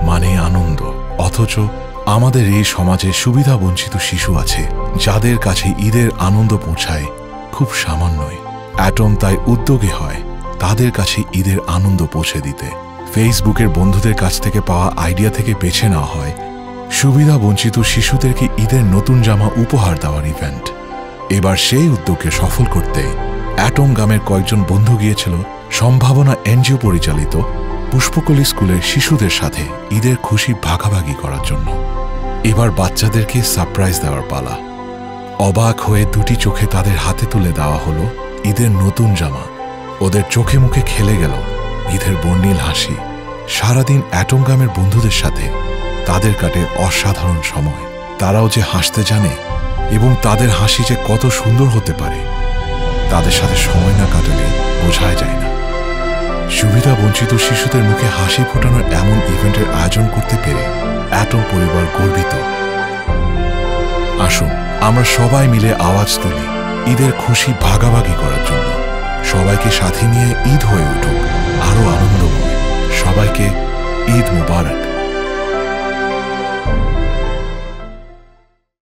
মানে আনন্দ, অথচ আমাদের এই সমাজে সুবিধা বঞ্চিত শিশু আছে যাদের কাছে ঈদের আনন্দ পৌঁছায় খুব সামান্যই। অ্যাটম তাই উদ্যোগী হয় তাদের কাছে ঈদের আনন্দ পৌঁছে দিতে। ফেসবুকের বন্ধুদের কাছ থেকে পাওয়া আইডিয়া থেকে বেছে নেওয়া হয় সুবিধা বঞ্চিত শিশুদেরকে ঈদের নতুন জামা উপহার দেওয়ার ইভেন্ট। এবার সেই উদ্যোগকে সফল করতে অ্যাটম গ্রামের কয়েকজন বন্ধু গিয়েছিল সম্ভাবনা এনজিও পরিচালিত পুষ্পকলি স্কুলের শিশুদের সাথে ঈদের খুশি ভাগাভাগি করার জন্য। এবার বাচ্চাদেরকে সারপ্রাইজ দেওয়ার পালা। অবাক হয়ে দুটি চোখে তাদের হাতে তুলে দেওয়া হলো ঈদের নতুন জামা। ওদের চোখে মুখে খেলে গেল ঈদের বর্ণিল হাসি। সারাদিন অ্যাটম গ্রামের বন্ধুদের সাথে তাদের কাটে অসাধারণ সময়। তারাও যে হাসতে জানে এবং তাদের হাসি যে কত সুন্দর হতে পারে তাদের সাথে সময় না কাটালে বোঝাই যায় না। সুবিধা বঞ্চিত শিশুদের মুখে হাসি ফোটানোর এমন ইভেন্টের আয়োজন করতে পেরে অ্যাটম পরিবার গর্বিত। আসুন আমরা সবাই মিলে আওয়াজ তুলি ঈদের খুশি ভাগাভাগি করার জন্য। সবাইকে সাথে নিয়ে ঈদ হয়ে উঠুক আরো আনন্দময়। সবাইকে ঈদ মুবারক।